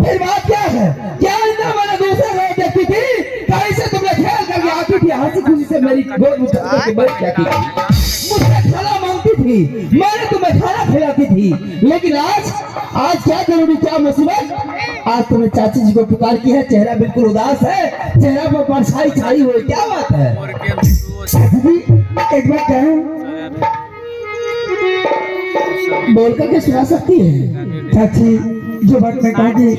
फिर बात क्या है? क्या इतना मैंने दूसरे रोज देखती थी, कैसे तुमने खेल करके आती थी, हंसी खुशी से मेरी गोद में चढ़ के बैठ जाती थी, मुझसे खाना मांगती थी, मैंने तुम्हें खाना खिलाती थी। लेकिन आज क्या जरूरी, क्या मुसीबत? आज तुमने चाची जी को पुकार की है, चेहरा बिल्कुल उदास है, चेहरा पर परछाई छाई हुई, क्या बात है? चाची जी एक बात कहूं, बोल करके सुना सकती है? चाची जो बात मैं कहूँगी,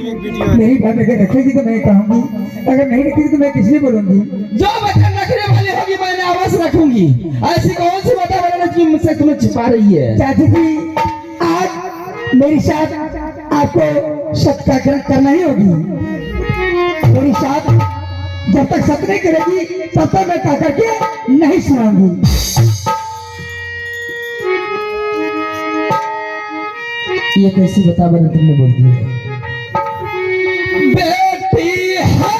मेरी बात अगर रखेगी तो मैं कहूँगी, अगर नहीं रखेगी तो मैं किस लिए बोलूंगी? जो वचन रखने वाली होगी मैंने अवश्य रखूंगी। ऐसी कौन सी बात है जो मुझसे तुम्हें छिपा रही है? चाची जी आज मेरी साथ आपको सत्याग्रह करना ही होगी। मेरी साथ जब तक सत्य नहीं करेगी तब तक मैं कह करके नहीं सुनाऊंगी। ये कैसी बता मैंने तुमने बोल दी है? बेटी है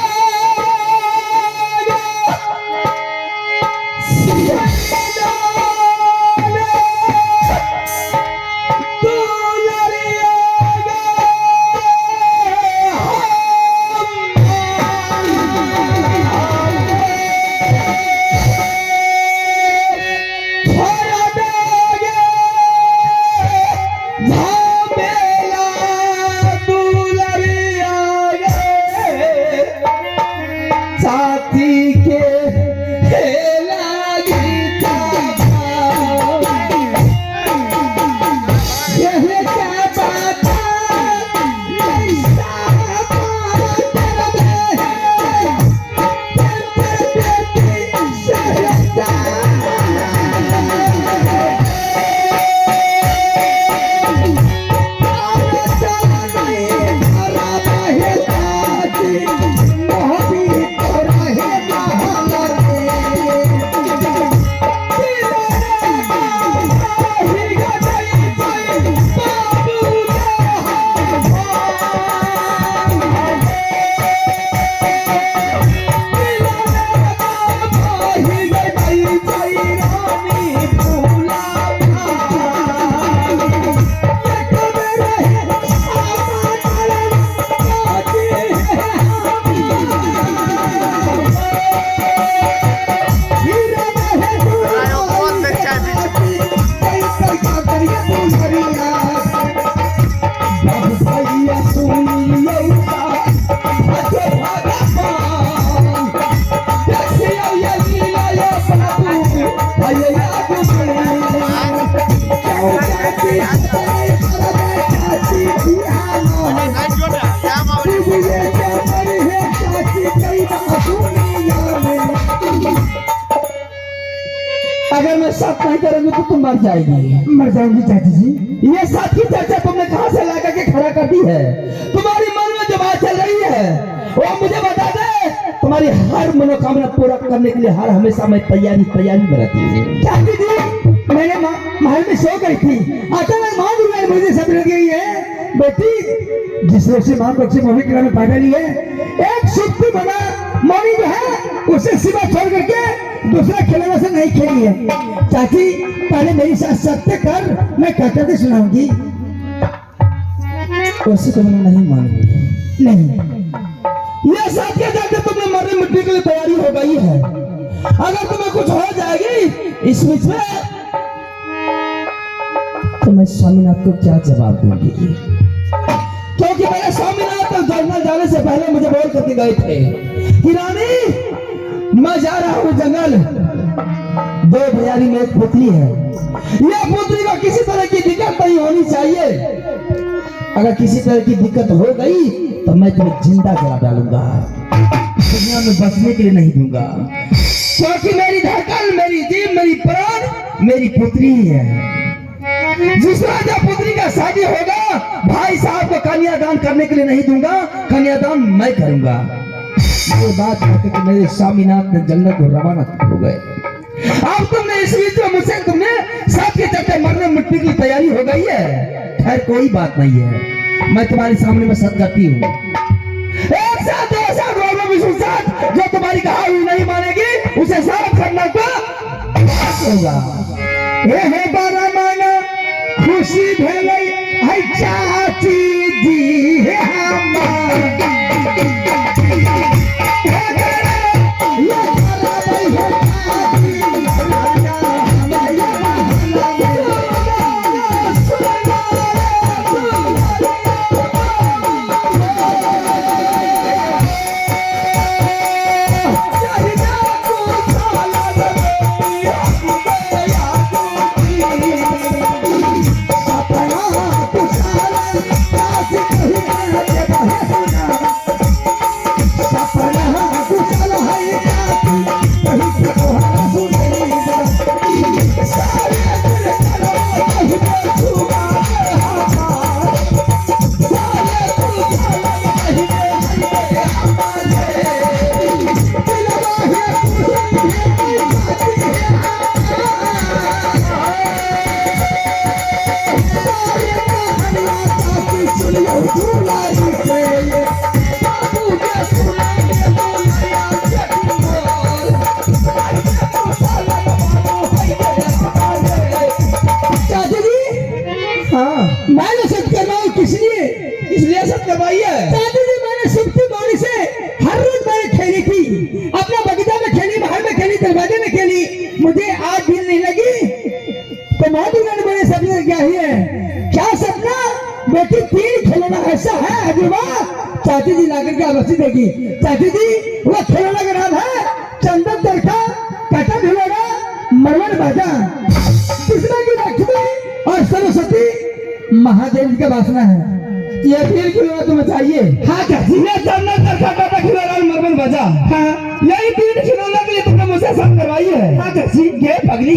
अगर मैं साथ नहीं करूंगी तो तुम मर जाएगी। मर जाऊंगी चाची जी। ये साथ की चर्चा तुमने कहां से ला करके खड़ा कर दी है? तुम्हारी मन में जो बात चल रही है वो मुझे बता दे। तुम्हारी हर मनोकामना पूरा करने के लिए हर हमेशा मैं तैयारी में रहती हूँ। चाची जी मैंने महल में सो गई थी, अचानक मां दुर्गा ने मुझे सब गई है। बेटी जिस रोग से मां बच्चे मोहित में पैदा ली है, एक सुप्ति बना मौनी जो है उसे सिवा छोड़ करके दूसरा खिलौना से नहीं खेली है। चाची पहले मेरी साथ सत्य कर, मैं कहते सुनाऊंगी। उसे तो मैं नहीं मानूंगी। नहीं, ये सत्य जाके तुमने मरने मिट्टी के लिए तैयारी हो गई है। अगर तुम्हें कुछ हो जाएगी इस बीच में तो मैं स्वामीनाथ को क्या जवाब दूंगी? क्योंकि मेरे स्वामीनाथ तो जंगल जाने से पहले मुझे बोल करके गए थे कि रानी मैं जा रहा हूँ जंगल, दो भैयारी में एक पुत्री है, यह पुत्री को किसी तरह की दिक्कत नहीं होनी चाहिए। अगर किसी तरह की दिक्कत हो गई तो मैं तुम्हें जिंदा जला डालूंगा, दुनिया में बचने के लिए नहीं दूंगा। क्योंकि मेरी धड़कन, मेरी जीव, मेरी प्राण मेरी पुत्री ही है। जिस तरह जब पुत्री का शादी होगा भाई साहब को कन्यादान करने के लिए नहीं दूंगा, कन्यादान मैं करूंगा। ये बात कहते कि मेरे स्वामीनाथ ने जन्नत को रवाना हो गए। अब तुमने इस बीच में मुझसे तुमने साथ के चलते मरने मिट्टी की तैयारी हो गई है। खैर कोई बात नहीं है, मैं तुम्हारे सामने में सत्य करती हूँ। एक साथ दो साथ रोगों साथ जो तुम्हारी कहानी नहीं मानेगी उसे साफ करना को होगा। ये है बारा माना खुशी भेलै है चाची जी हमार साथ करवाई है? चाची जी मैंने सुबह बाड़ी से हर रोज मैंने खेली थी, अपना बगीचा में खेली, बाहर में खेली, दरवाजे में खेली, मुझे आज भी नहीं लगी। तो मोदी ने मेरे सपने क्या ही है, क्या सपना बेटी तीन खिलौना ऐसा है अजूबा। चाची जी लाकर के आवासी देगी। चाची जी वो खिलौना का नाम है चंदन दरखा, कटा खिलौना, मरमर बाजा, कृष्णा की लक्ष्मी और सरस्वती महादेव की वासना है। ये तीन खिलौना तुम्हें चाहिए? हाँ चाची। ये चंदन दरखा, कटा खिलौना और मरमर बाजा, हाँ यही तीन खिलौना के लिए तुमने मुझसे साथ करवाई है? हाँ चाची। ये पगली,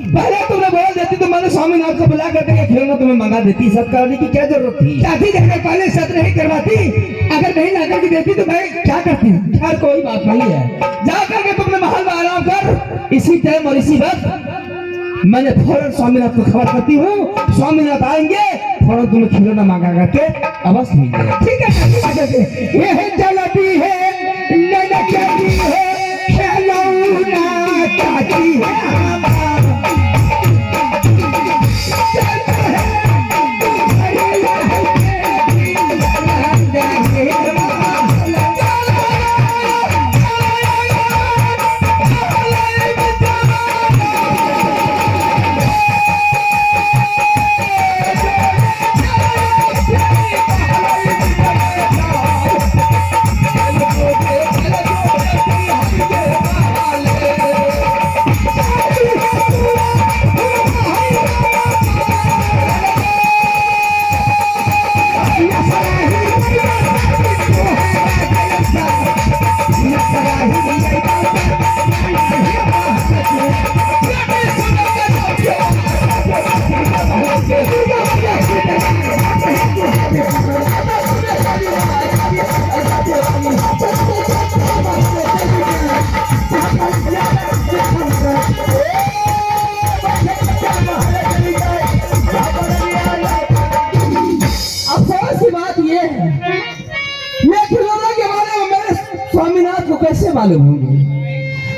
पहले तुमने बोल देती तो मैंने स्वामीनाथ को बुला करके ये खिलौना तुम्हें मंगा देती। सब कराने की क्या जरूरत थी? चाची जी अगर पहले सत नहीं करवाती, अगर नहीं लाकर के देती तो मैं क्या करती। यार कोई बात नहीं है, जा करके तुमने महल में आराम कर। इसी टाइम और इसी वक्त मैंने फौरन स्वामीनाथ को खबर करती हूँ, स्वामीनाथ आएंगे, फौरन तुम्हें खिलौना मंगा करके अवश्य मिल जाएगा। ठीक है चाची। अच्छा से ये जलती है ललचती है खिलौना चाची है स्वामीनाथ को कैसे मालूम होंगे?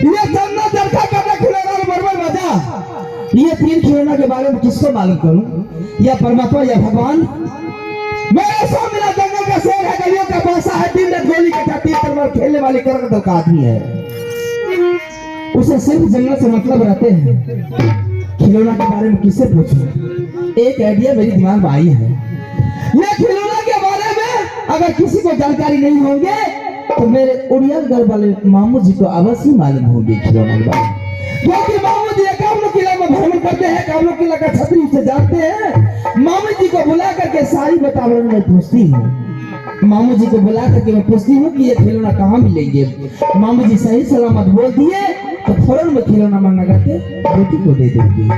ये चंदन दरखा, कटा खिलौना और मरमर बाजा, ये तीन खिलौना के बारे में किसको मालूम करूं? या परमात्मा या भगवान? मेरे स्वामीनाथ जंगल का शेर है, गलियों का बादशाह है, दिन रात गोली कटाती है, तलवार खेलने वाली करक का आदमी है। उसे सिर्फ जंगल से मतलब रहते हैं। खिलौना के बारे में किससे पूछूं? एक आइडिया मेरे दिमाग में आई है। ये खिलौना के बारे में अगर किसी को जानकारी नहीं होंगे तो मेरे उड़िया घर वाले मामू जी को अवश्य मालूम होगी खिलौना के बारे में, क्योंकि मामू जी एकावनो किला में भ्रमण करते हैं, एकावनो किला का छतरी से जानते हैं। मामू जी को बुला करके सारी वातावरण में पूछती हूँ। मामू जी को बुला करके मैं पूछती हूँ कि ये खिलौना कहाँ मिलेंगे। मामू जी सही सलामत बोल दिए तो फौरन में खिलौना मंगा करके बेटी को दे दूंगी।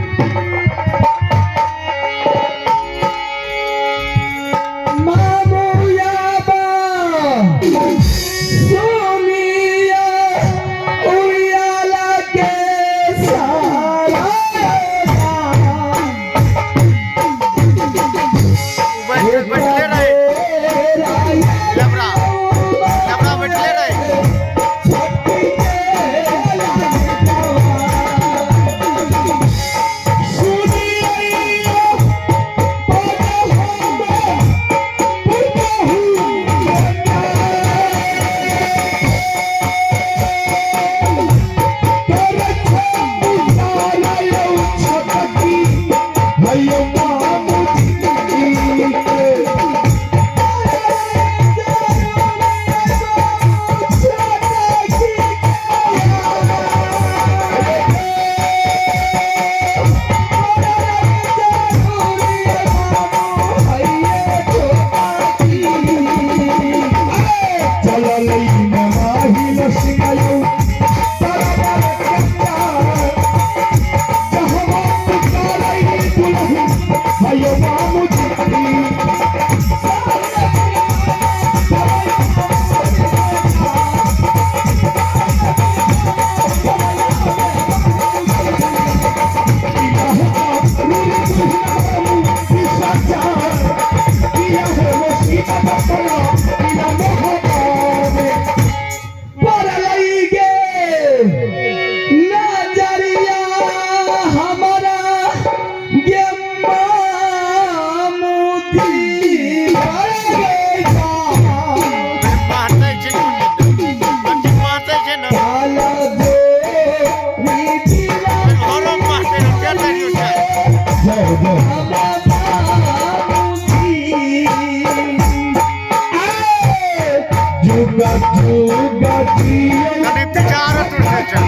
जुगा जुगा जियो कभी विचार तुझसे चल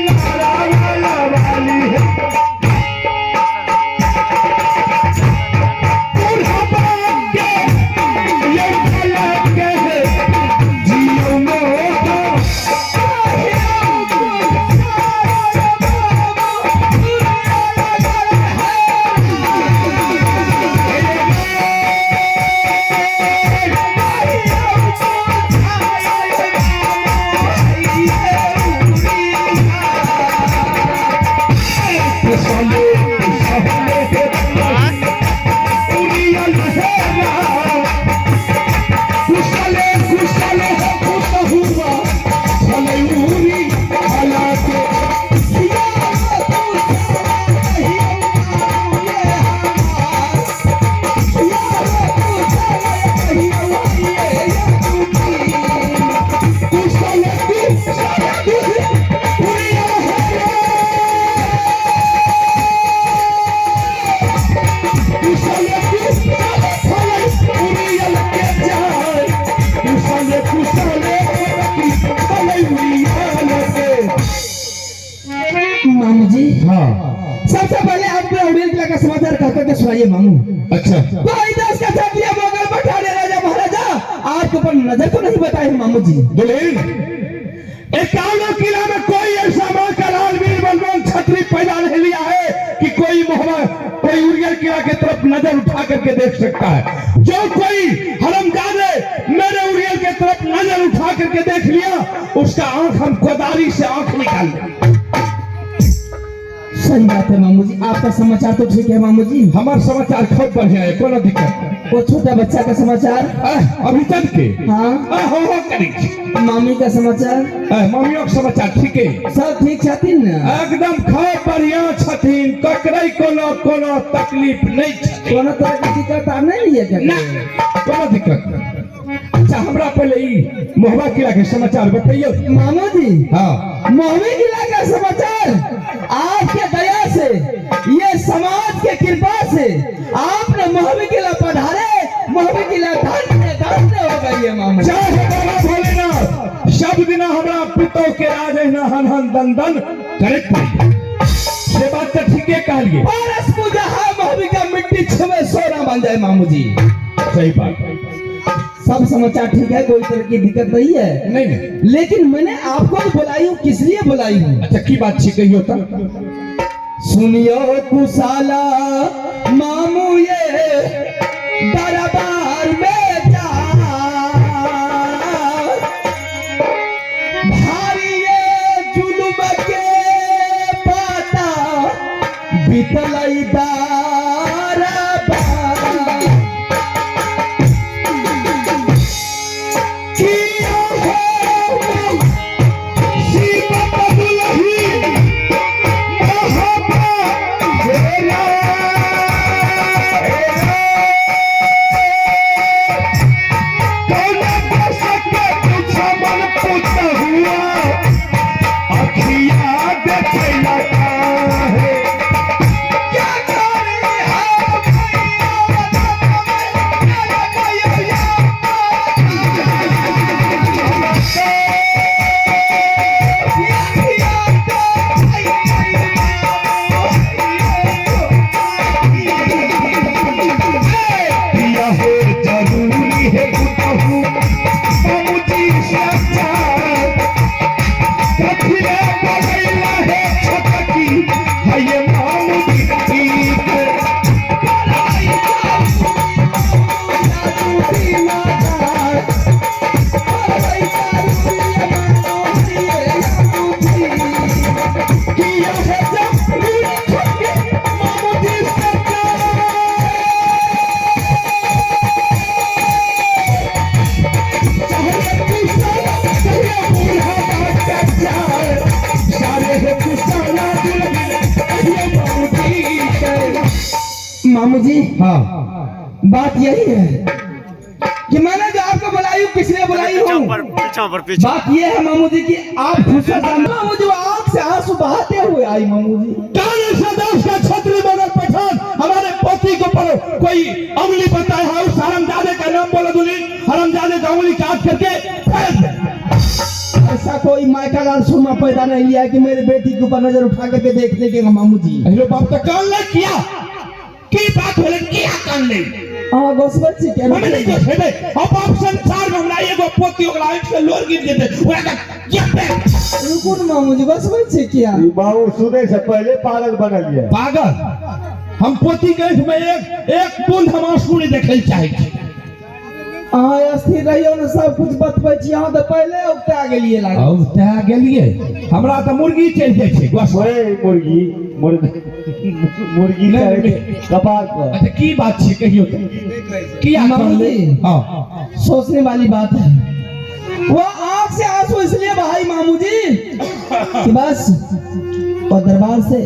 नारायण वाली है मामू जी, हाँ सबसे पहले आपने उड़ील किला का समाचार कह करके सुनाइए मामू। अच्छा भाई दास का छात्रिया मोगल पठाने राजा महाराजा आपके ऊपर नजर तो नहीं बताए मामू जी। दुल्हन इक्यावन किला में कोई ऐसा मां का लाल वीर बलवान छत्री पैदा नहीं लिया है कि कोई मोहम्मद कोई उड़ियल किला की तरफ नजर उठा करके देख सकता है। जो कोई हरमजादे मेरे उड़ियल की तरफ नजर उठा करके देख लिया उसका आंख हम कोदारी से आंख निकाल दें। सही बात है मामू जी, आपका समाचार तो ठीक है मामू जी। हमारा समाचार खूब बढ़िया है, कोनो दिक्कत नहीं। वो छोटा बच्चा का समाचार, अभी तक के हाँ हो करी मामी का समाचार, मम्मियों का समाचार ठीक है, सब ठीक छथिन ना? एकदम खूब बढ़िया छथिन, ककरई कोनो कोनो तकलीफ नहीं छथिन, कोनो तरह की दिक्कत आ नहीं है क्या? ना कोनो दिक्कत नहीं। अच्छा हमरा पहले ई मोहबा किला के समाचार बताइयो मामू जी। हाँ मोहबी किला का समाचार आपके दया से, ये समाज के कृपा से आपने मोहबी किला पधारे, मोहबी किला धन्य हो गई है मामू। जय हो बाबा भोलेनाथ, सब दिना हमरा पितो के राज न हन हन दन दन करे पड़ी से बात तो ठीक है कहलिए। पारस पूजा है मोहबी का मिट्टी छवे सोना बन जाए मामू जी। सही बात, सब समाचार ठीक है, कोई तरह की दिक्कत नहीं है। नहीं नहीं, लेकिन मैंने आपको बुलाई हूँ, किस लिए बुलाई हूँ? अच्छा की बात ठीक है होता सुनियो कुशाला मामू ये दरबार में जा, भारी ये जुल्म के पाता बितलई मामू जी। हाँ बात यही है कि मैंने जो आपको बुलाई हूँ, किसने बुलाई हूँ? बात ये है मामू जी कि आप खुश मामू जी आँख से आंसू बहाते हुए आई मामू जी। से देश का छत्री मगर पठान हमारे पोती को पर कोई उंगली बताए है उस हरामजादे का नाम बोला दुल्ही, हरामजादे का उंगली काट करके फेंक दे। ऐसा कोई मायका लाल सुरमा पैदा नहीं लिया कि मेरे बेटी के ऊपर नजर उठा करके देखने के मामू जी। हेलो बाप तो कान ले किया की बात बोले किया कान ले हां गोसबत जी के हमें नहीं गोस है अब आप संसार में हमरा एगो पोती ओकरा आंख से लोर गिर देते ओरा क्या पे रुको न मामू जी गोसबत जी किया बाबू सुने से पहले पागल बनल है। पागल हम पोती के आंख में एक बूंद हम आंसू नहीं देखल चाहे छी। अहाँ स्थिर रहियो न सब कुछ बतबै छी। अहाँ तो पहले उगता गेलिए लागे उगता गेलिए हमरा तो मुर्गी चल जाय छै बस ओए मुर्गी के कपार पर। अच्छा की बात छै कहियो तो किया मामले। हां सोचने वाली बात है। वो आंख से आंसू इसलिए बहाई मामू जी कि बस और दरबार से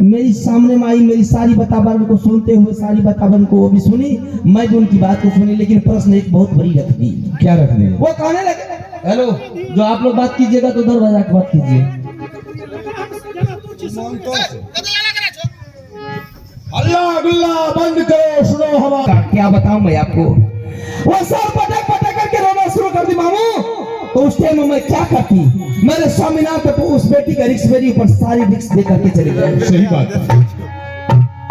मेरी सामने में आई, मेरी सारी वातावरण को सुनते हुए सारी वातावरण को वो भी सुनी, मैं भी उनकी बात को सुनी, लेकिन प्रश्न एक बहुत बड़ी रख दी। क्या रख दी? वो कहने लगे हेलो जो आप लोग बात कीजिएगा तो उधर बजा के बात कीजिए। अल्लाह गुल्ला बंद करो सुनो हमारा। क्या बताऊं मैं आपको, वो सर पटक पटक करके रोना शुरू कर दी मामू। तो उस टाइम में मैं क्या करती, मेरे स्वामीनाथ तो उस बेटी का रिक्स मेरी ऊपर सारी रिक्स दे करके चले गए। सही बात है।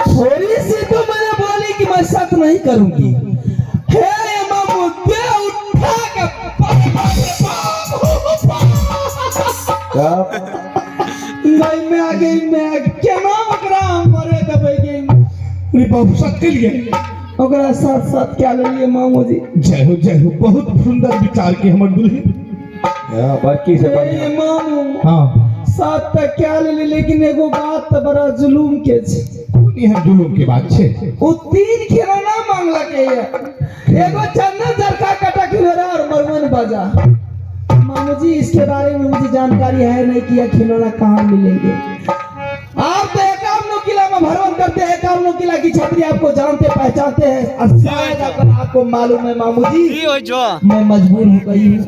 थोड़ी सी तो मैंने बोली कि मैं शक नहीं करूंगी। हे मामू दे उठा के मैं आ गई मैं क्या नाम मरे दबे गई बाबू सत के लिए ओकरा साथ साथ क्या ले लिए मामू जी। जय हो बहुत सुंदर विचार के हमर दुल्हन बच्ची से बढ़िया मामू। हाँ साथ तक क्या ले ली, लेकिन एगो बात तो बड़ा जुलूम के छे। कौन है जुलूम के बात छे? वो 3 खिलौना मांगला के है, एगो चंदन झरका कटा खिलौना और मरमन बाजा। मामू जी इसके बारे में मुझे जानकारी है नहीं कि यह खिलौना कहाँ मिलेंगे। आप तो एकावनो किला में भरवन करते हैं, एकावनो किला की छतरी आपको जानते पहचानते हैं, और शायद अगर आपको मालूम है मामू जी मैं मजबूर हो गई हूँ।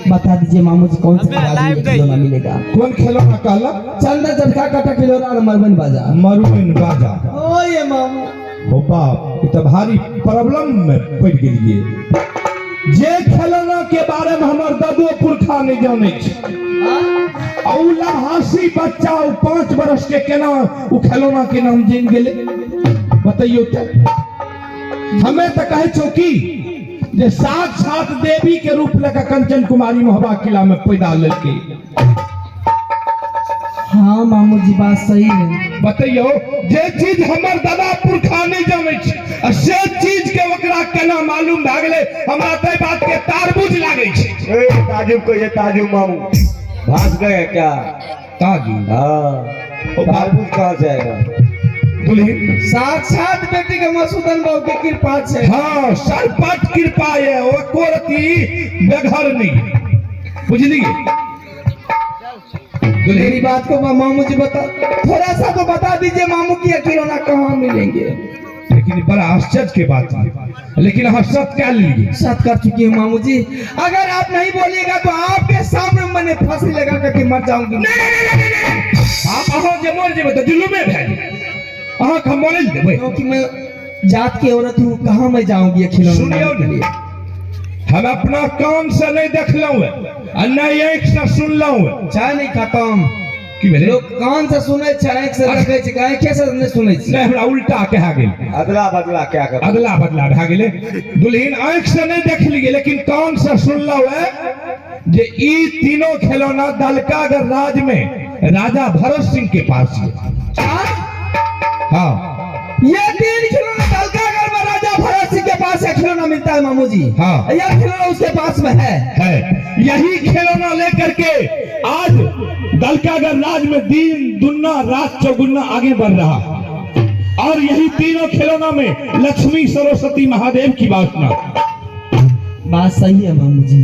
बता दीजिए मामू जी कौन सा खिलौना मिलेगा? कौन खिलौना कहला? चंदन झटका कटा खिलौना और मरमन बाजा। मरमन बाजा ओ ये मामू ओ बाप ये तो भारी प्रॉब्लम में पड़ गेलिए। जे खिलौना के बारे में हमर दादो पुरखा नहीं जाने छै, लहासी बच्चा 5 वर्ष के केना उ खिलौना के नाम जान गेले बताइयो तो। हमें तो कहे छो कि जे साक्षात देवी के रूप लेकर कंचन कुमारी मोहबा किला में पैदा लेके। हाँ मामू जी बात सही है। बताइयो जे चीज हमर दादा पुरखा नहीं जाने छै से चीज के ओकरा केना मालूम भ गेले, हमरा तै बात के तारबूज लागे छै। ए ताजू को ये ताजू मामू भाग गए क्या? ताजू हाँ तारबूज कहाँ से आएगा? दुल्हन साक्षात बेटी के मसूदन बाबू की कृपा है। हाँ सरपट कृपा है, वो कोरती बेघर नहीं बुझलिए। मेरी बात को मामू जी बता थोड़ा सा तो बता दीजिए मामू की खिलौना कहाँ मिलेंगे। लेकिन बड़ा आश्चर्य की बात है, लेकिन हम सत कर लीजिए। सत कर चुकी है मामू जी, अगर आप नहीं बोलिएगा तो आपके सामने मैंने फांसी लगा करके मर जाऊंगी। आप अहाँ जे मर जेबे तो जुलूमे भेल अहाँ का मरल देबे, क्योंकि मैं जात की औरत हूँ, कहाँ मैं जाऊंगी खिलौना। सुनियो के लिए हम अपना कान से नहीं देखलौ है और नहीं आंख से सुनलौ है। चाहे नहीं खत्म की भेले लोग कान से सुने छै, आंख से देखे छै, काहे के से नहीं सुने छै। नहीं हमरा उल्टा कहा गेल, अदला बदला क्या कर अदला बदला भ गेले। दुल्हन आंख से नहीं देख लिए लेकिन कान से सुनलौ है जे ई तीनों खिलौना दलकागढ़ राज में राजा भरत सिंह के पास है। हाँ ये 3 खिलौना दलकागढ़ में राजा भरत सिंह के पास है खिलौना मिलता है मामू जी। हाँ यह खिलौना उसके पास में है। यही खिलौना लेकर के आज दलकागढ़ राज में दिन दुन्ना रात चौगुना आगे बढ़ रहा, और यही तीनों खिलौना में लक्ष्मी सरस्वती महादेव की वासना। बात सही है मामू जी,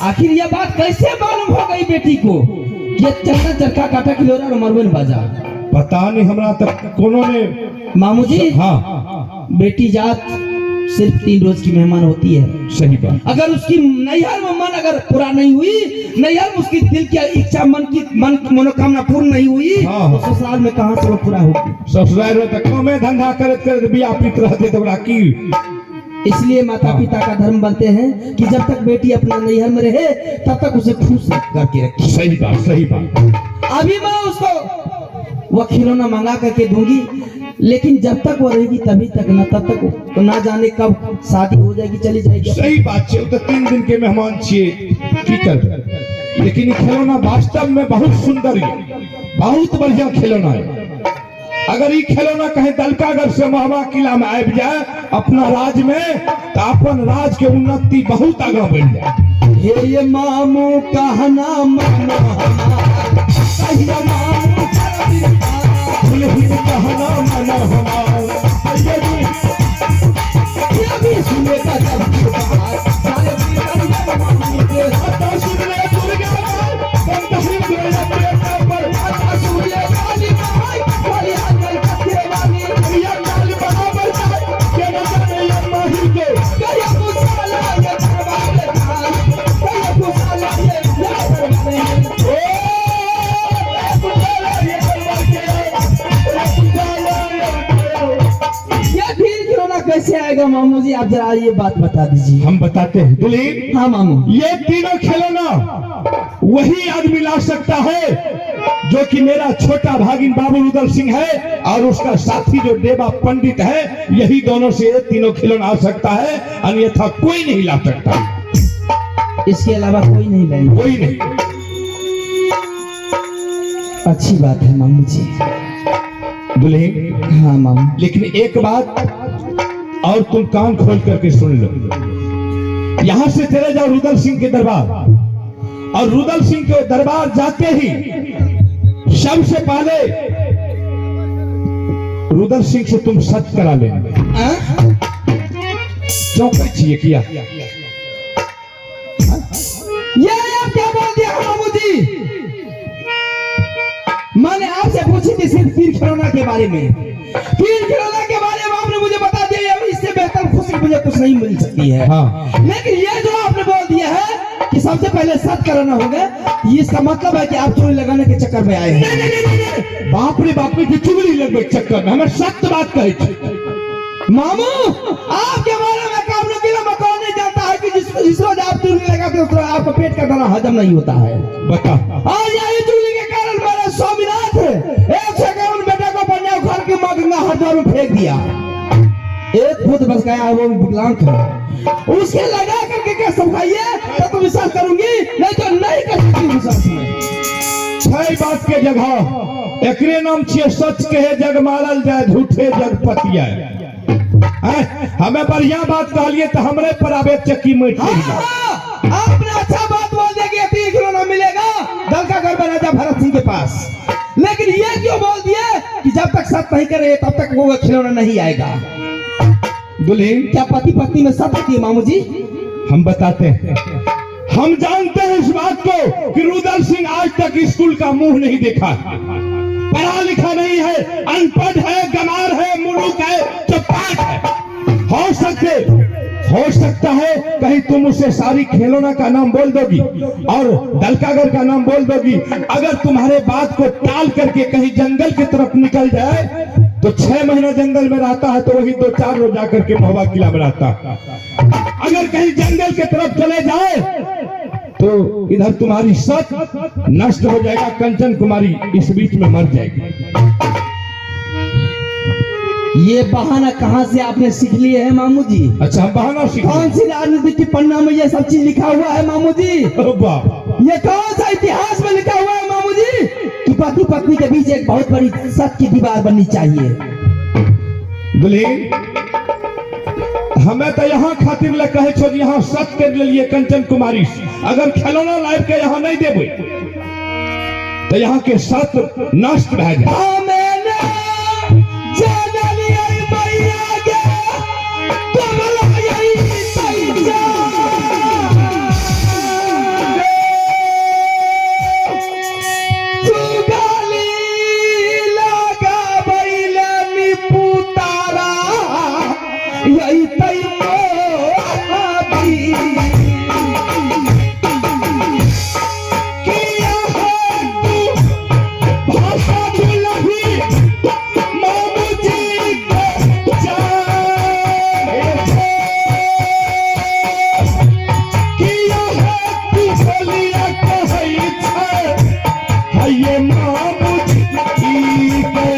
आखिर यह बात कैसे मालूम हो गई बेटी को कि चंदन चरखा काटा खिलौना और मरमन बाजा? पता नहीं हमरा तक कोनो ने मामू जी। हाँ बेटी जात सिर्फ 3 रोज की मेहमान होती है। सही बात। अगर उसकी नैहर में मन अगर पूरा नहीं हुई, नैहर में उसकी दिल की इच्छा, मन की मनोकामना पूर्ण नहीं हुई, हाँ, हाँ। तो ससुराल में कहाँ से वो पूरा होगी। ससुराल में तो कमे धंधा करत करत बिया पीत रहते तो बड़ा की। इसलिए माता पिता का धर्म बनते हैं कि जब तक बेटी अपना नैहर में रहे तब तक उसे खुश करके रखे। सही बात, सही बात। अभी मैं उसको वो खिलौना मंगा करके दूंगी, लेकिन जब तक वो रहेगी तभी तक ना, तब तक ना जाने कब शादी हो जाएगी, चली जाएगी। सही बात है। तो 3 दिन के मेहमान छिए की करबे, लेकिन ये खिलौना वास्तव में बहुत सुंदर है, बहुत बढ़िया खिलौना है। अगर ये खिलौना कहीं दलकागढ़ से महवा किला में आबि जाए अपना राज में, तो अपन राज के उन्नति बहुत आगे बढ़ जाए। हे ये मामू कहना मानो हमारा, कहिया मामू दुल्हन कहना मानो हमारा, ये भी सुनेगा जब बात, सारे पितर मामू के आता सुनले दुर्गा बंद दुर्गा बेटा पर आता सुने वाली भाई, वाली आंचल कत्ते वाली, ये काल बराबर जाए के न जाने ये माही के। कहिया कुसाला ये दरबार खान, कहिया कुसाला ये दरबार खान। ये फिर खिलौना कैसे आएगा मामू जी, आप जरा ये बात बता दीजिए। हम बताते हैं दुल्हन, हाँ मामू। ये तीनों खिलौना वही आदमी ला सकता है जो कि मेरा छोटा भागिन बाबू रुदल सिंह है, और उसका साथी जो देवा पंडित है, यही दोनों से ये तीनों खिलौना आ सकता है, अन्यथा कोई नहीं ला सकता। इसके अलावा कोई नहीं लाएंगे। कोई नहीं। अच्छी बात है मामू जी। दुल्हन, हाँ मामू। लेकिन एक बात और तुम कान खोल करके सुन लो। यहां से चले जाओ रुदल सिंह के दरबार, और रुदल सिंह के दरबार जाते ही सबसे पहले रुदल सिंह से तुम सच करा लेना। क्यों चाहिए किया? ये आप क्या बोल दिया मामू जी? मैंने आपसे पूछी थी सिर्फ तीर खिलौना के बारे में, तीर खिलौना के बारे में आपने मुझे बता दिया। अब इससे बेहतर खुशी मुझे कुछ नहीं मिल सकती है। हाँ। लेकिन ये जो आपने बोल दिया है कि सबसे पहले सच कराना होगा, ये इसका मतलब है कि आप चोरी लगाने के चक्कर में आए हैं। बाप रे बाप रे की चुगली लगभग चक्कर में हमें सत्य बात कही थी। मामू, आपके बारे में काम में कौन नहीं जानता है कि जिस रोज आप चुगली लगाते हो उस रोज आपका पेट का दाना हजम नहीं होता है। बता। आज यही चुगली के कारण मेरे स्वामीनाथ 151 बेटा को पन्या उखाड़ के मां गंगा हरद्वार में फेंक दिया। एक खुद बस गया है, वो विकलांग है, उसके लगा करके क्या समझाइए तो तुम विश्वास करूंगी, नहीं तो नहीं कर सकती विश्वास में। छह बात के जगह एकरे नाम छिए सच कहे जग मारल जाए, झूठे जग पतिया। हमें बढ़िया बात कहलिए तो हमरे पर आवे चक्की में आपने अच्छा बात बोल दिया कि तीर खिलौना मिलेगा दलकागढ़ में राजा भरत सिंह के पास, लेकिन ये क्यों बोल दिया कि जब तक सत्य नहीं करे तब तक वो खिलौना नहीं आएगा। दुल्हन, क्या पति पत्नी में सत्य होती है मामू जी? हम बताते हैं। हम जानते हैं इस बात को कि रुदल सिंह आज तक स्कूल का मुंह नहीं देखा, पढ़ा लिखा नहीं है, अनपढ़ है, गमार है, मुलूक है, चपाट है। हो सकता है कहीं तुम उसे सारी खिलौना का नाम बोल दोगी और दलकागढ़ का नाम बोल दोगी। अगर तुम्हारे बात को टाल करके कहीं जंगल की तरफ निकल जाए तो 6 महीना जंगल में रहता है तो वही 2-4 रोज जाकर के महुआ किला में रहता। अगर कहीं जंगल की तरफ चले जाए तो इधर तुम्हारी सत नष्ट हो जाएगा, कंचन कुमारी इस बीच में मर जाएगी। ये बहाना कहाँ से आपने सीख लिए है मामू जी? अच्छा, हम बहाना सीख कौन सी राजनीति की पन्ना में ये सब चीज लिखा हुआ है मामू जी? ये कौन सा इतिहास में लिखा हुआ है मामू जी कि पति पत्नी के बीच एक बहुत बड़ी सच की दीवार बननी चाहिए? दुल्हन, हमें तो यहाँ खातिर ले कहे छो यहाँ सच के लिए कंचन कुमारी अगर खिलौना लाइव के यहाँ नहीं देबे तो यहाँ के सत नष्ट रह जाए। यही किया है तू भाषा दुलही मामू जी के जाए किया है तू बोलिया कहई छै हये मामू जी के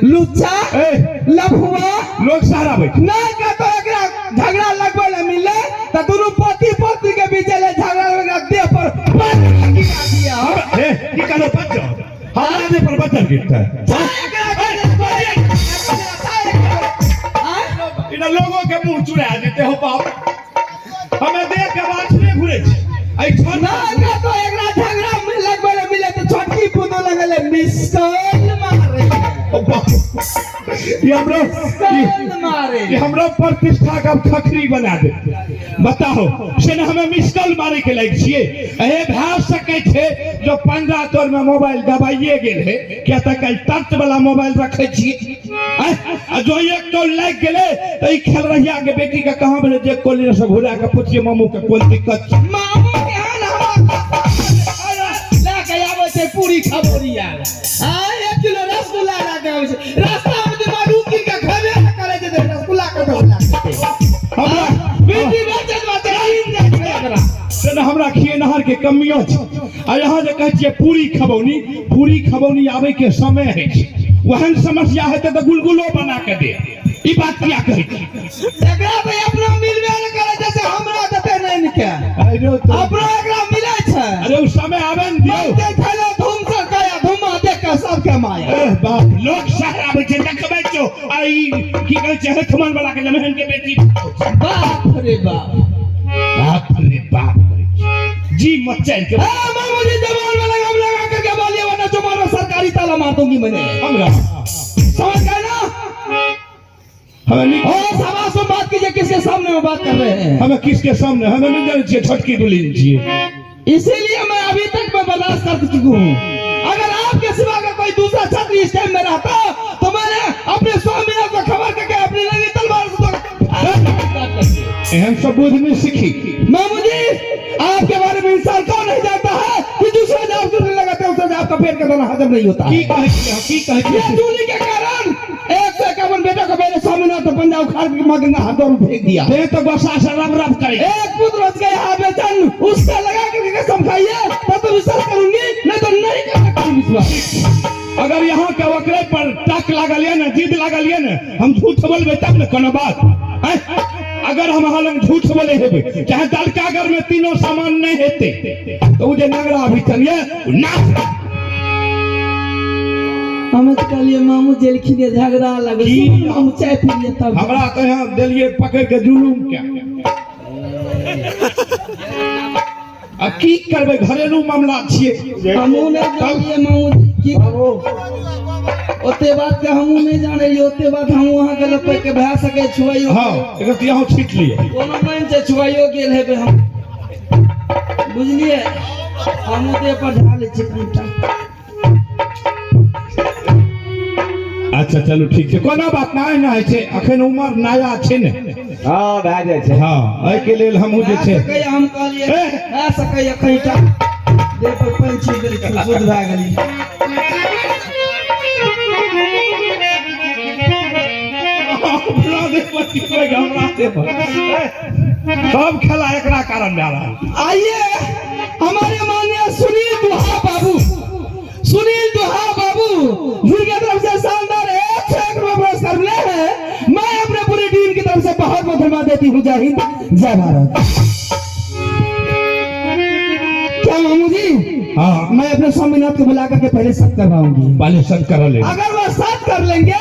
लुच्चा लफुआ लोग सारा बैठ नहीं का तो एकरा झगड़ा लगबे ले मिले त दुनु पति पत्नी के बीच ले झगड़ा लगा दे पर गिरा दिया की कहलो बच जाओ हमारे दे पर बचन गिरता है इन लोगों के मुंह चुरा देते हो बाप हमें देख के बात में घुरे आई छोना ना तो एकरा झगड़ा में लगबे ले मिले तो छोटकी पुतो लगले मिसल मारे ये हमरा प्रतिष्ठा का खखरी बना दे बताओ से हमें मिस्कल मारे के लायक छिए ए भा सके थे जो 15 तोर में मोबाइल दबाइए गेल है क्या तक टच वाला मोबाइल रखे छी जो एक तो लाग गेले तो ई खेल रहिया के बेटी का कहां बने जे कोली से घुरा के पूछिए मामू के कोन दिक्कत छी मामू के हाल ला के आवे छै पूरी खबरिया हां 1 किलो रसगुल्ला ला के आवे छै रास्ता में दिमाग उकी के खबे न करे छै रसगुल्ला के ढोला हमरा बेटी बेचत बाटे इन जाय एकरा से हमरा खिए नहर के कमियो छै आ यहाँ जे कहै छियै पूरी खबौनी आवे के समय है वहन समस्या है तो गुलगुलो बना के दे ई बात क्या कहै छी एकरा पे अपना मिलबे न करे जैसे हमरा देते नहीं के अरे तो अपना एकरा मिले छै अरे उस समय आवे न दियो के खेलो धूम से कया धुमा देख के सब के माया बाप लोग शहर आवे छै देखबै छो आई की कहै छै हथमन वाला के जमहन के बेटी बाप रे बाप जी मचाई के मामू जी जवान में लगा करके बोलिए वरना जुबान में सरकारी ताला मार दूंगी मैंने हमरा समझ गए ना और सवा बात कीजिए किसके सामने में बात कर रहे हैं हमें किसके सामने हमें नहीं जाने चाहिए छटकी दुल्हन चाहिए इसीलिए मैं अभी तक मैं बर्दाश्त कर चुकी हूँ अगर आपके सिवा का कोई दूसरा छात्र इस टाइम में रहता तो मैंने अपने स्वामी को खबर करके अपनी लगी तलवार से हम सब बुद्ध में सीखी मामू जी आपके बारे में इंसान कौन नहीं जानता है कि दूसरे जाप सुनने लगाते हैं उससे आपका पेट का दाना हजम नहीं होता की कहे ये चूली के कारण 151 बेटा को मेरे स्वामीनाथ तो पंजाब उखाड़ के मां गंगा हाथों में फेंक दिया दे तो गोसा से रब करे एक पुत्र बच गया है बेचन उसका लगा के कसम खाइए तो विश्वास करूंगी नहीं तो नहीं कर सकती विश्वास अगर यहाँ के वकरे पर टक लागल है ना जिद लागल है ना हम झूठ बोलबे तब न कोनो बात अगर हम हाल झूठ बोले हेबे चाहे दलकागर में तीनों सामान नहीं हेते तो वो जे नगरा अभी चलिए नाच हम तो कहलिए मामू जेल खिले झगड़ा लगे हम चाय पीलिए तब हमरा तो यहाँ दिलिए पकड़ के जुलूम क्या अब की करबे घरेलू मामला छिए हमू ने कहलिए मामू की ओते बात के हमू नहीं जाने रही ओते बात हम वहां के लोग के भा सके छुआइयो हां एकर तो यहाँ छीट लिए कोनो मन से छुआइयो गेल हेबे हम बुझलिए हमू दे पर ढाल छी कंटा अच्छा चलो ठीक है कोनो बात नहीं ना है छे अखन उमर नया छे ने हां भा जाय छै हां एहि के लेल हमहु जे छे सके हम कहलिए आ सके एखैटा दे पर पंछी गेल शुद्ध भा गेली सब खेला एकरा कारण भा रहा आइए हूँ। जय हिंद, जय भारत। क्या मामू जी, हाँ मैं अपने स्वामीनाथ को बुला करके पहले सत्य करवाऊंगी। पहले सत करा ले। अगर वह सत्य कर लेंगे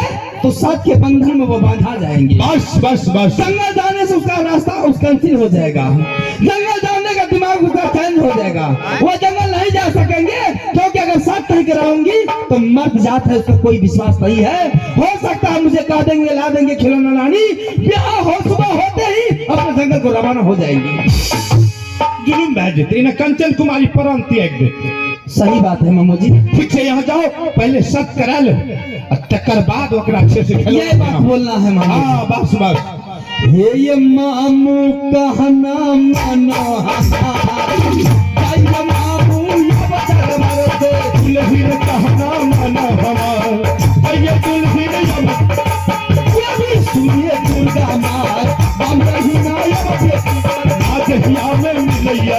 तो सत्य के बंधन में वो बांधा जाएंगे। बस बस बस। जंगल जाने से उसका रास्ता कैंसिल हो जाएगा। जंगल जाने का दिमाग उसका चेंज हो जाएगा। वो जंगल नहीं जा सकेंगे, क्योंकि अगर सत्य नहीं कराऊंगी तो मर्द जात है, उसका कोई विश्वास नहीं है। हो सकता है मुझे कह देंगे, ला देंगे खिलौना लानी, ब्याह हो सुबह होते ही अपने जंगल को रवाना हो जाएंगे। जुलूम बह जेते ना, कंचन कुमारी परम त्याग देते। सही बात है मामू जी। ठीक है, यहाँ जाओ, पहले सत करा लो, तकर बाद ओकरा अच्छे से खेलो। ये बात बोलना है मामू। हाँ बस बस। ये मामू कहना मानो, मामू ये बचा मरते, दुल्हन कहना माना हमार, ये दुल्हन ये भी सुनिए दुर्गा माँ, हम कहीं ना ये आज हिया में मिलैया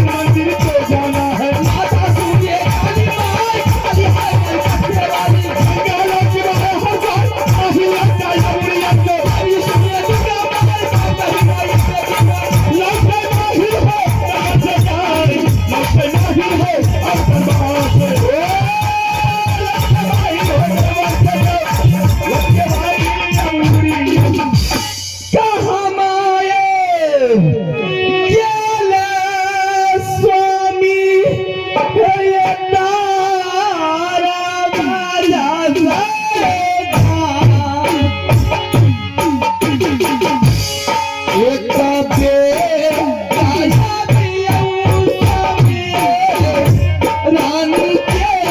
मंदिर को जाना है। माता सुनिए काली माँ, काली है कलकत्ते वाली, गाना की बात हर बार आही लगता है मुड़िया को। ये सुनिए दुर्गा माँ, कहीं ना ये लौटे नहीं हो राजगार, लौटे नहीं हो अपन बात। लौटे भाई मुड़ी कहाँ माये गेले स्वामी, ये तारा राजा एक बेर आया दिया स्वामी, रानी के लंका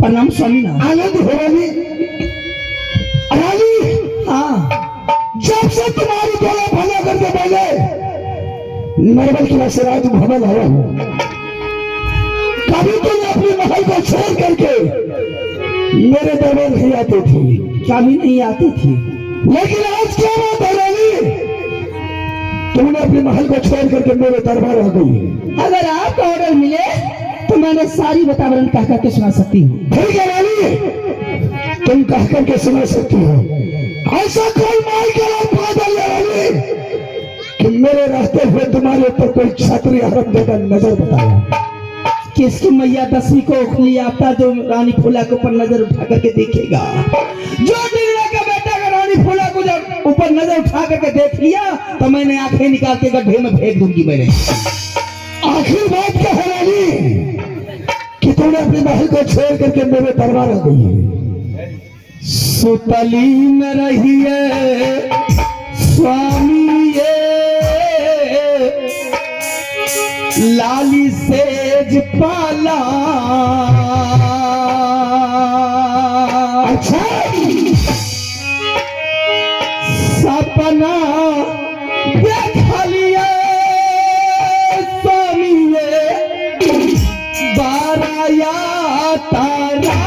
प्रणाम स्वामी ना। आनंद हो रानी, रानी हाँ, जब से तुम्हारी बोला भला करके बोले नर्मल किला से रात भवन आया हूँ। कभी तुम अपने महल को छोड़ करके मेरे दरबार नहीं आती थी, कभी नहीं आती थी, लेकिन आज क्या बात है रानी, तुमने अपने महल को छोड़ करके मेरे दरबार आ गई। अगर आपका ऑर्डर मिले तो मैंने सारी वातावरण कह करके सुना सकती हूँ। ठीक है रानी, तुम कह करके सुना सकती हो। ऐसा कोई माल का बादल है रानी कि मेरे रास्ते हुए तुम्हारे ऊपर कोई क्षत्रिय हरम देकर नजर बताया। किसकी मैया दसवीं को उखली आता जो रानी फूला के ऊपर नजर उठा करके देखेगा। जो डिगड़ा का बेटा का रानी फूला को जब ऊपर नजर उठा करके देख लिया तो मैंने आंखें निकाल के गड्ढे में फेंक दूंगी। मैंने आखिर बात क्या है रानी कि तुमने अपने महल को छोड़ करके मेरे दरबार आ गई है। सुतली में रही है स्वामी ये लाली सेज पाला। अच्छा, सपना देख लिया स्वामी ये बाराया तारा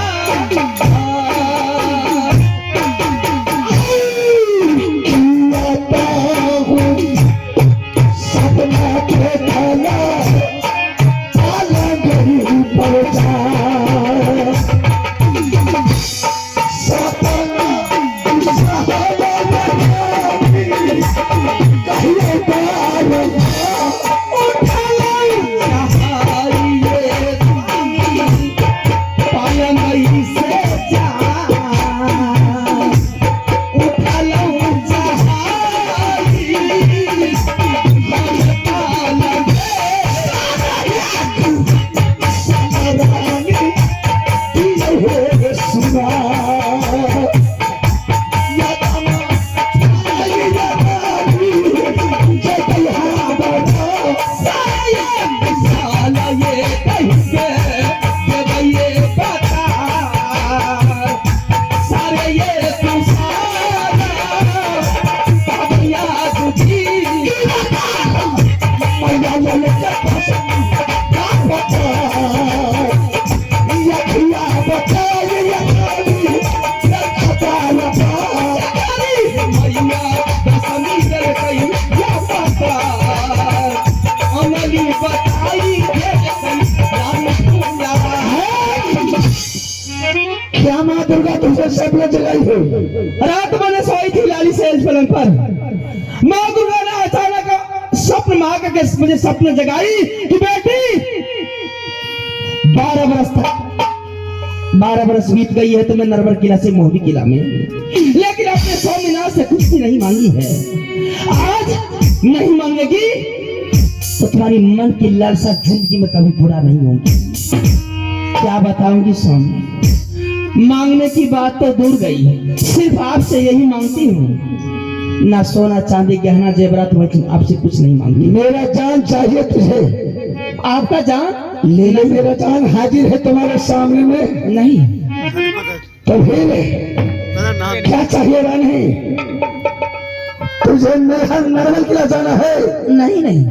माँ दुर्गा तुझे सपना जगाई है। रात मैंने सोई थी लाली से इस पलंग पर, माँ दुर्गा ने अचानक स्वप्न माँ के मुझे सपन जगाई कि बेटी 12 बरस बीत गई है तो मैं नरवर किला से मोहबी किला में, लेकिन अपने स्वामीनाथ से कुछ भी नहीं मांगी है। आज नहीं मांगेगी तो तुम्हारी मन की लालसा जिंदगी में कभी पूरा नहीं होगी। क्या बताऊंगी स्वामी, मांगने की बात तो दूर गई, सिर्फ आपसे यही मांगती हूँ, ना सोना चांदी गहना जेवरात, मैं आपसे कुछ नहीं मांगती। मेरा जान चाहिए तुझे। आपका जान ले ले, मेरा जान हाजिर है तुम्हारे सामने में। नहीं तो फिर क्या चाहिए रानी? तुझे नरवल किला जाना है? नहीं नहीं।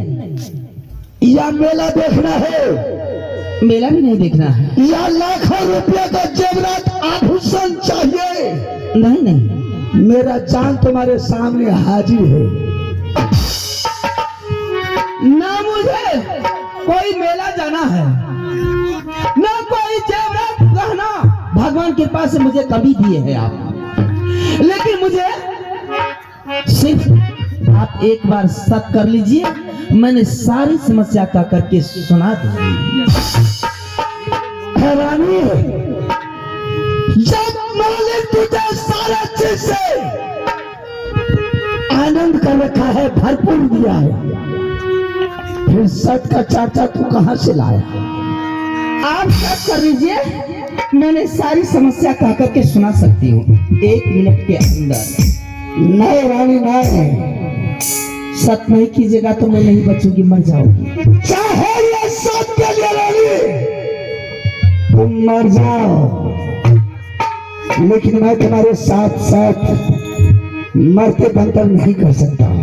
या मेला देखना है? मेला भी नहीं देखना है। या लाखों रुपया का जेवरात आभूषण चाहिए? नहीं नहीं, मेरा जान तुम्हारे सामने हाजिर है। ना मुझे कोई मेला जाना है, ना कोई जेवरात गहना भगवान के पास से मुझे कभी दिए हैं आप, लेकिन मुझे सिर्फ आप एक बार सत कर लीजिए, मैंने सारी समस्या का करके सुना दूंगी। रानी, जब मालिक तुझे सारा चीज से आनंद कर रखा है, भरपूर दिया है, फिर सत का चाचा तू कहां से लाया? आप सत कर लीजिए, मैंने सारी समस्या कह करके सुना सकती हूँ 1 मिनट के अंदर। नहीं रानी नहीं, सत नहीं कीजिएगा तो मैं नहीं बचूंगी, मर जाऊंगी। चाहे ये सत के लिए रानी तुम मर जाओ, लेकिन मैं तुम्हारे साथ साथ मरते दम तक नहीं कर सकता हूँ।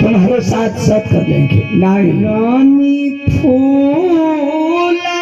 तुम्हारे साथ सत कर लेंगे। रानी फूला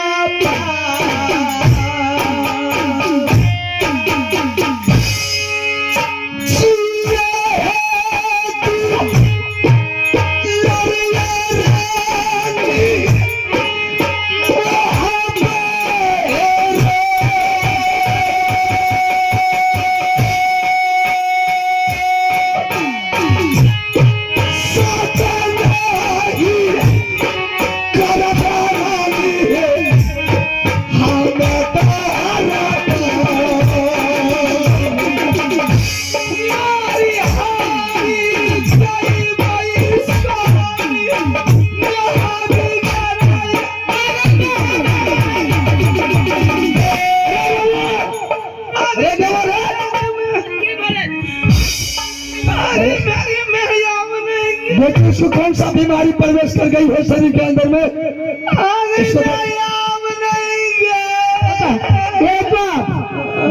इसको कौन सा बीमारी प्रवेश कर गई है शरीर के अंदर में?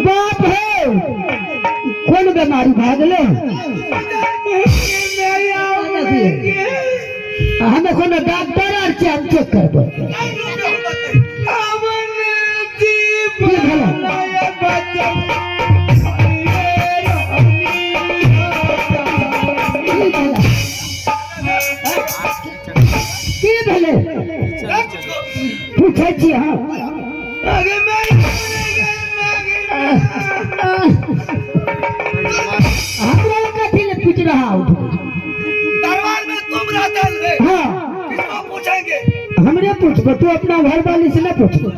बाप है कौन बीमारी भाग ले? हमें कौन डॉक्टर और चेक कर दो। पूछे छी हाँ कथी ले पूछ रहा हूँ? दरबार में तुम रहते थे। हाँ किसको पूछेंगे? हमने पूछो, तू अपना घर वाली से ना पूछो।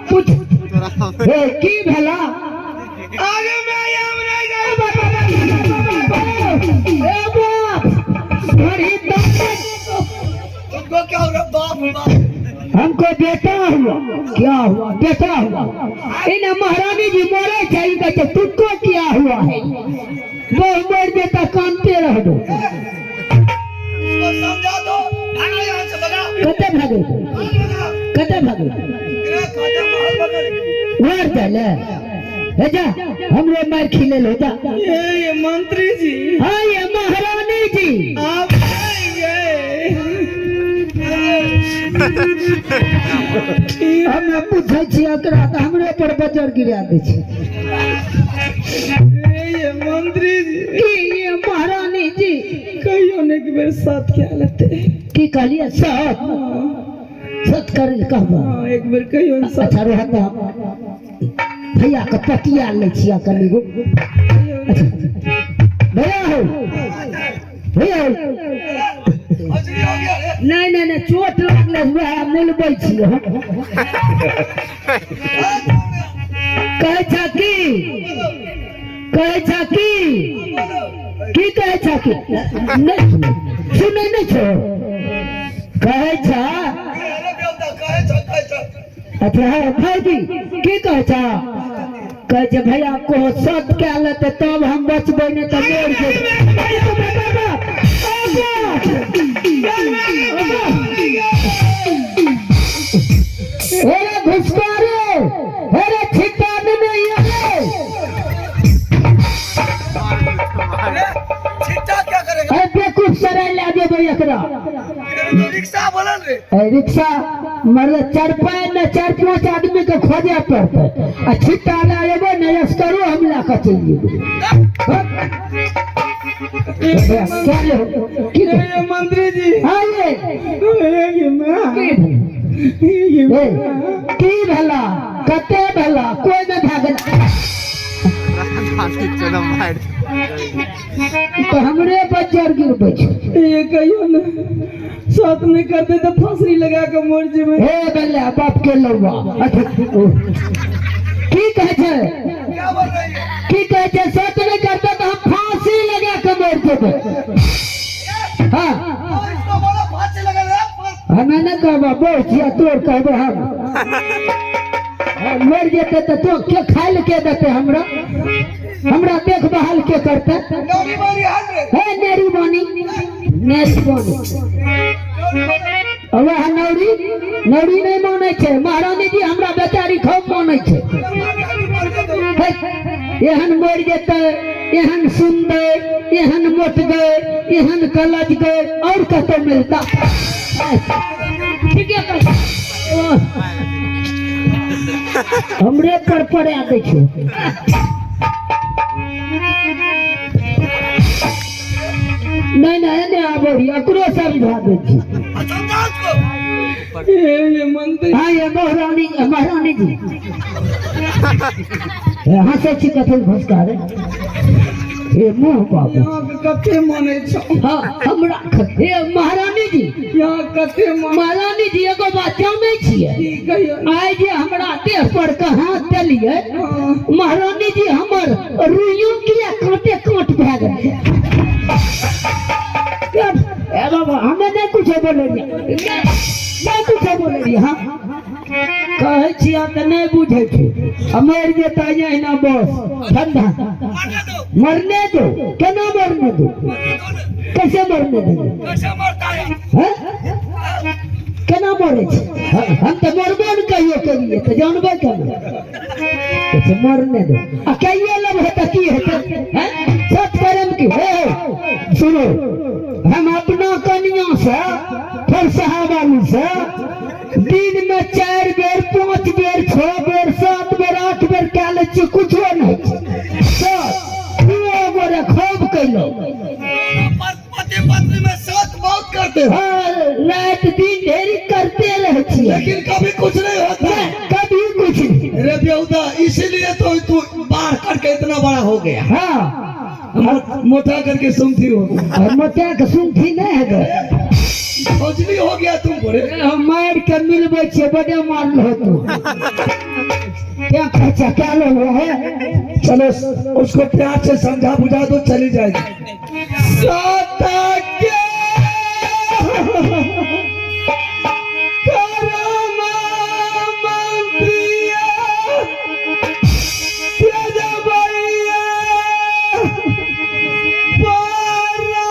पूछ की भला आगे मैं यहाँ नहीं तुमको क्या हो रहा? बाप हमको बेटा हुआ। क्या हुआ? बेटा हुआ। इन महारानी जी मोरे चाहिए तो तुमको क्या हुआ है? वो मर देता कानते रह दो। समझा दो, भागा यहाँ से, भगा। कते भागे भगा। कते भागे तेरे खाते महल बगल। मार डाले हे जा हमरे मार खिले लो जा ये मंत्री जी हाँ ये महारानी जी आप हम पूछे छी एकरा त हमरे पर बजर गिरा दे छी ये मंत्री जी ये महारानी जी कहियो ने एक बेर साथ क्या लेते की कहलिए सत सत कर कहबा हाँ एक बेर कहियो ने साथ अच्छा रहता भैया के पटिया ले छिया कनी गो अच्छा भैया हो भैया हो मछली हो गया रे। नहीं नहीं चोट लगले वह मिलबै छियै कहै छ की कहै छ की नहीं सुनै नहीं छो कहै छ अरे बेवता कहे छ। अच्छा है भाईजी की कहै छ कहै छ भैया को सत कए लेते तब हम बचबै नहीं तो मर जेबै अरे घुसखोरे अरे छिटान नहीं है अरे चिट्टा क्या करेगा? अरे बेकूफ सराय ला दे भाई एकरा तेरे तो रिक्शा बोलन रे। ए रिक्शा मतलब 4-5 आदमी के खोजे पड़ते आ छिटा ला एबो नयस करो हम ला के चल जेबे क्या ले की ये मंत्री जी हां ये ये मैं ए, की भला कते भला कोई न भागना तो हमरे बच्चर गिरबै छै ये कहियो ने साथ नहीं करते तो फांसी लगा के मर जेबै हे बल्ला बाप के लौवा अच्छा की कहै छै क्या बोल रही है? की कहै छै सच नहीं करते तो हम फांसी लगा के मर जेबै हां और इसको बोलो फांसी लगा रे। हमें न कहबा बहुत या तोर कहबे हम मर जेते तो के खाइल के देते हमरा देखभाल के करते नौरी मारी हाल रे। हे नेरी बनी वह नौरी नहीं माने छे महारानी जी हमरा बेचारी खूब माने छे हे, एहन मर जेते एहन सुंदर एहन मोट गए एहन कलज गए और कतो मिलता ठीक है हमरे पर पड़े आते छे नहीं आबोरी एकरो समझा दे छी समझा उसको। ये मंत्री हाँ ये महारानी जी हंसे छी कथन घुसका रे ये मुंह बाबू यहाँ के कते माने छो हाँ हमरा ये महारानी जी यहाँ कते माने महारानी जी एगो बात जानै छियै की कहियो आइ जे हमरा देह पर के हाथ देलिए महारानी जी हमर रुइयों किया कांटे कांट भए गेल ए बाबा हमें नहीं कुछ बोले नहीं कुछ बोले हाँ कहै छियै तऽ नहीं बुझै छै मर जेता ना बस ठंडा मरने दो केना मरने दो कैसे मरने दो कैसे मरता है? हैं? केना मरे छै हम तो मरबे न कहियो करिए तो जानबे केना कैसे मरने दो आ कहिए लब है तो की हेतै हैं सच करम की हे सुनो हम अपना कनिया से फिर साहबानी से दिन में 4 बेर 5 बेर 6 बेर 7 बेर 8 बेर कए लै छी कुछो नहीं छै दुओ गोरे खूब कैलो पति पत्नी में साथ बहुत करते हैं, हाँ रात दिन ढेरी करते रहे छियै लेकिन कभी कुछ नहीं होता। कभी कुछ नहीं रे बेहुदा, इसीलिए तो तू बाहर करके इतना बड़ा हो गया। हाँ मोटा करके सुनती हो, मोटा के सुनती नहीं है गे फौजली हो गया तुम बड़े। हम मार के मिलबै छियै बड़े मारल हो तू क्या कहचा क्या लो है चलो उसको प्यार से समझा बुझा दो, चली जाएगी। साता के करमा मंत्रिया तेजबैया पारा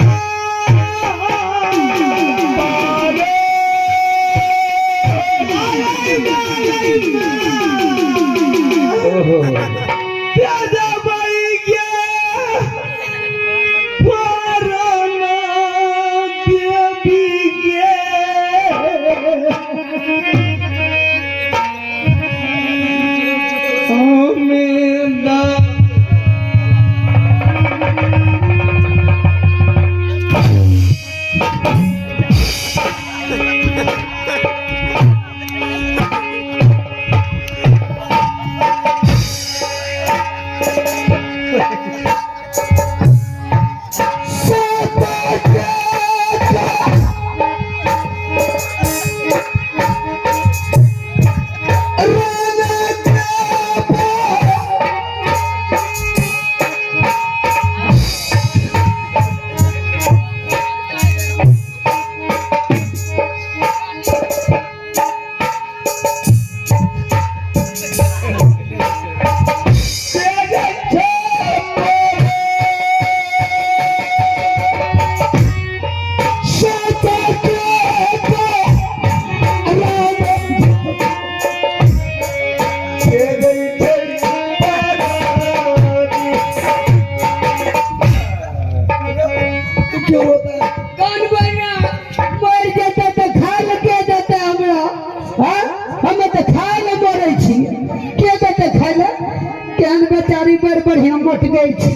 गई थी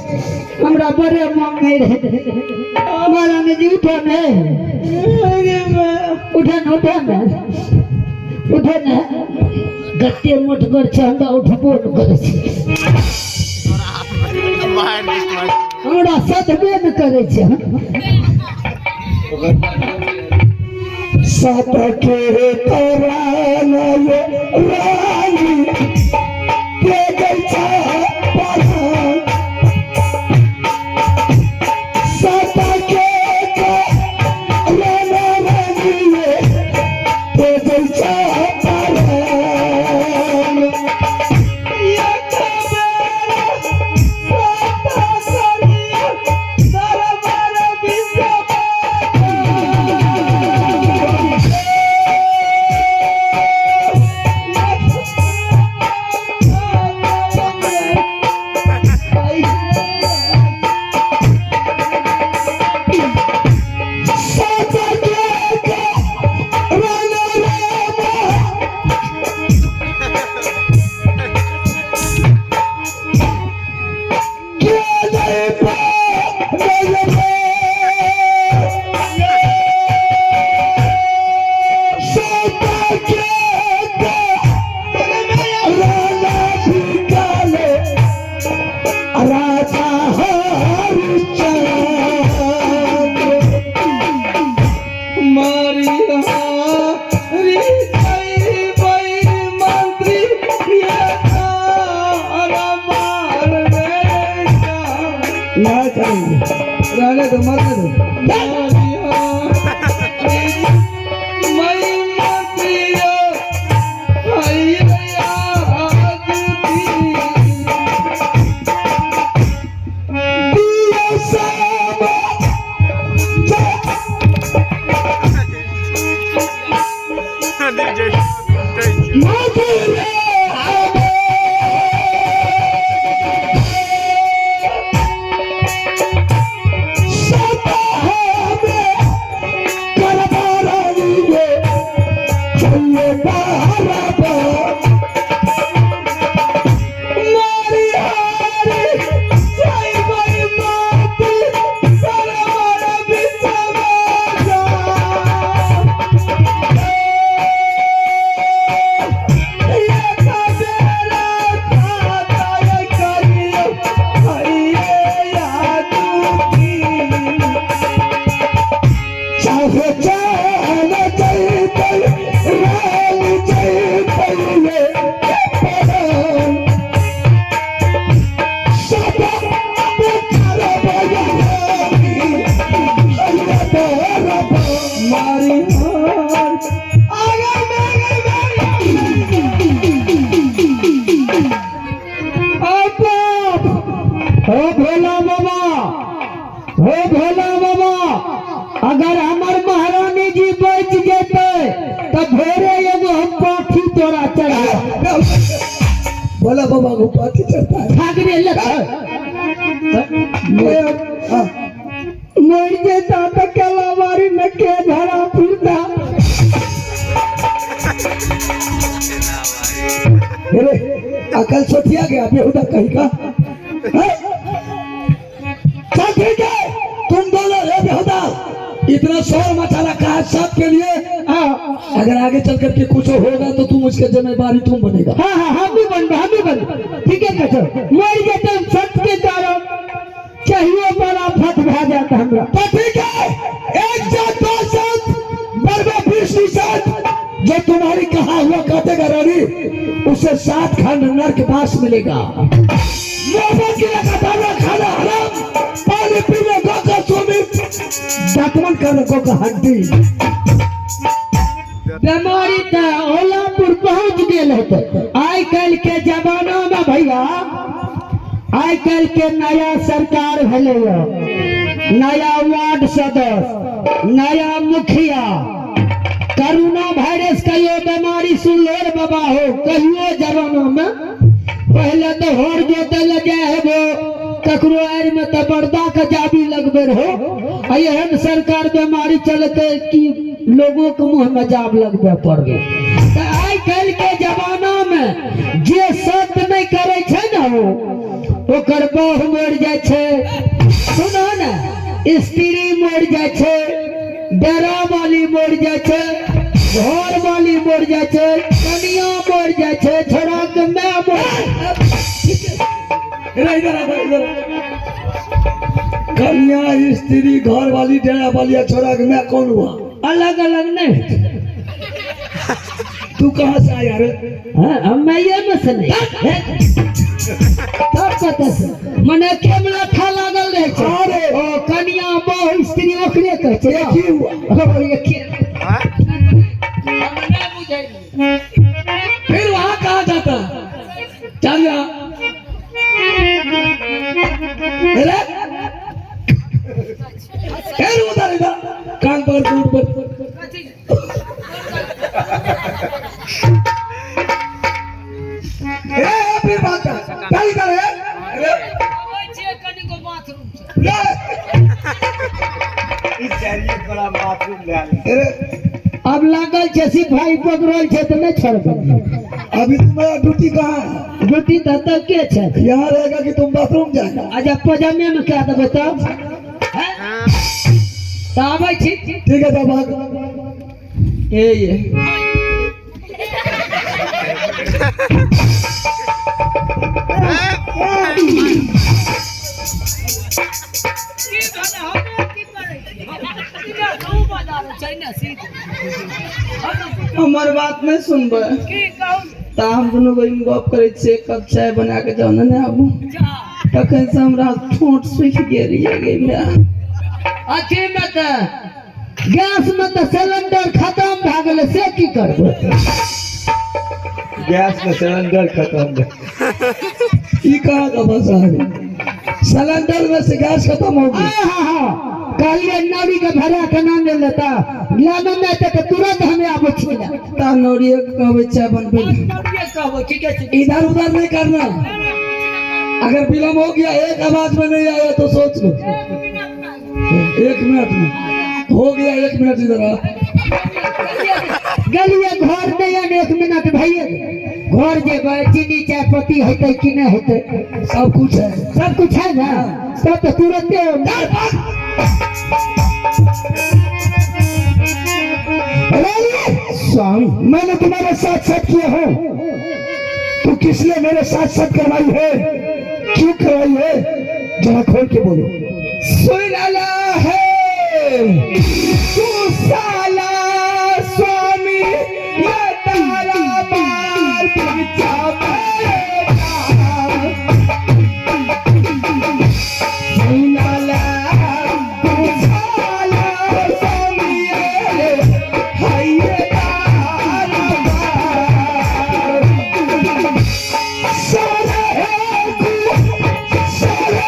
हमरा बड़े मन नहीं रहे हमारा ने जी उठो ने उठो ने गट्टे मोटगर छै हमरा उठबो न करे छै हमरा सतबे न करे छै सतके तरान ये रानी के गैछा परान सतके तरान रानी ये के गैछा परान ये कबेरा सता करिया दरबार बिसबा रहने दो मरने दो अगर हमार महारानी जी बच जेते तब भोरे एगो हम पाठी तोरा चढ़ा बोला बाबा को पाठी चढ़ता है भागने लगा मर जेता तो केलावारी में के धरा फिरता अरे अकल सोचिया गया बेहुदा कहीं का चल ठीक है तुम दोनों रे बेहुदा इतना शोर मचाना कहा सब के लिए अगर आगे चल करके कुछ होगा तो तुम उसके जिम्मेदारी तुम बनेगा हाँ हम भी बन ठीक है कचो मर जेते सच के कारण चाहिए बड़ा फट भा जाता हमरा तो ठीक है एक साथ दो साथ बरबा 20 साथ जो तुम्हारी कहा हुआ काटेगा रानी उसे 7 खंड नरकवास मिलेगा मोहब्बत की लगातार खाना हराम पानी पीने गो का सुमित दातमन कर गो का हड्डी बीमारी तो ओलापुर पहुंच गेल होते आई कल के जमाना में भैया आई कल के नया सरकार भले नया वार्ड सदस्य नया मुखिया कोरोना वायरस कहियो बीमारी सुनलोर बाबा हो कहियो जमाना में पहले तो होर जोते लगे है वो ककरो आर में तो पर्दा का जाबी लगबे रहो एहन सरकार बीमारी चलते कि लोगों के मुंह में जाब लगबे पड़ गए आई कल के जमाना में जे सत्य नहीं करे छे ना वो ओकर बाहु मर जाए छे, सुनो ना, स्त्री मर जाए छे, डेरा वाली मर जाए छे, घर वाली मर जाए छे, कनिया मर जाए छे, छोड़ा के मैं मर। कन्या, स्त्री, घर वाली, डेरा वाली, छोरा के मैं कौन हुआ? अलग अलग नहीं। तू कहाँ से आया रे? मैं ये में से नहीं तब पता से मने केमला था लागल रहे छे। अरे ओ कन्या बहु स्त्री ओकरे कहे छे। एक ही हुआ। फिर वहाँ कहाँ जाता? चल जा। फिर उधर इधर कान पर टूट पर फिर बात कर क्या इधर है? बड़ा बाथरूम ले आले। अब लागल छे सिपाही पकड़ल छे तो नहीं छोड़बे। अभी तुम्हारा ड्यूटी कहाँ है? ड्यूटी तो के छे यहाँ रहेगा कि तुम बाथरूम जाएगा? आज पजामे में क्या देबे तब तो आबै छी। ठीक है तब भाग। ये हमार बात नहीं सुनबे ता हम दोनों गोई में गप करे छे, कब चाय बना के जाओ ना आबू तखन से हमरा ठोंठ सूख गेल ये में। अथी में तो गैस में तो सिलेंडर खत्म भ गेले से की करबे? गैस में सिलेंडर खत्म है। ये कहाँ का भाषा है? सिलेंडर में से गैस खत्म हो गई। कहलिए नौरी के भरा के नाम ले लेता लाना में तो तुरंत हमें आबो छिला ता नौरिया कहबे चाय बनबे। इधर उधर नहीं करना। अगर विलम्ब हो गया, एक आवाज में नहीं आया तो सोच लो। 1 मिनट में हो गया। 1 मिनट इधर आ। गलिए घर नहीं आने 1 मिनट भैया घर जेबै चीनी चाय पत्ती हेतै कि नहीं हेतै? सब कुछ है। सब कुछ है ना? सब तो तुरंत स्वामी, मैंने तुम्हारे साथ साथ किया है। तू किसने मेरे साथ साथ करवाई है? क्यों करवाई है? जरा खोल के बोलो। सुनला है तू साला स्वामी ये तारा बार पीछा पड़ेगा। सुनला तू साला स्वामी ये तारा बार साला है तू साला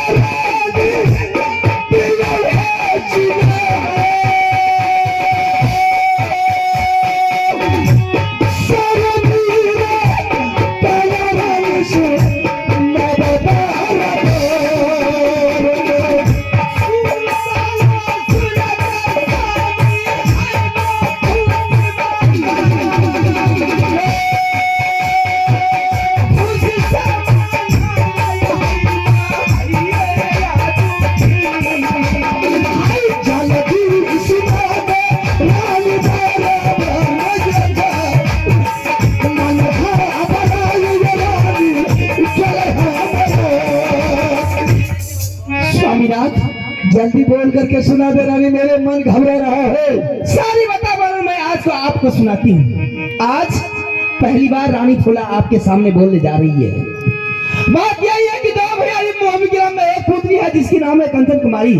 जल्दी बोल करके सुना दे रानी, मेरे मन घबरा रहा है। सारी बता मैं आज को आपको सुनाती हूँ। आज पहली बार रानी फूला आपके सामने बोलने जा रही है। बात यही है कि 2 भैया मोहम्मद में एक पुत्री है जिसकी नाम है कंचन कुमारी।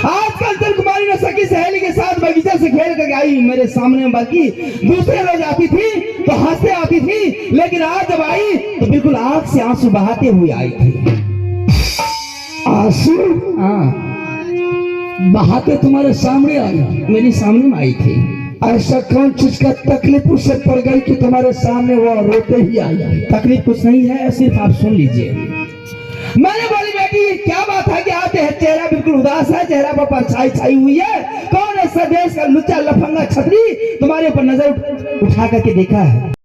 आज कंचन कुमारी ने सखी सहेली के साथ बगीचा से खेल कर आई मेरे सामने, बल्कि दूसरे रोज आती थी तो हंसते आती थी, लेकिन आज जब आई तो बिल्कुल आंख से आंसू बहाते हुए आई थी। आंसू? हाँ, बहाते तुम्हारे सामने आई? मेरी सामने में आई थी। ऐसा कौन चीज का तकलीफ उससे पड़ गई कि तुम्हारे सामने वो रोते ही आई? तकलीफ कुछ नहीं है, सिर्फ आप सुन लीजिए। मैंने बोली बेटी क्या बात है कि आते हैं, चेहरा बिल्कुल उदास है, चेहरा पर परछाई छाई हुई है, कौन ऐसा देश का लुच्चा लफंगा छतरी तुम्हारे ऊपर नजर उठा करके देखा है?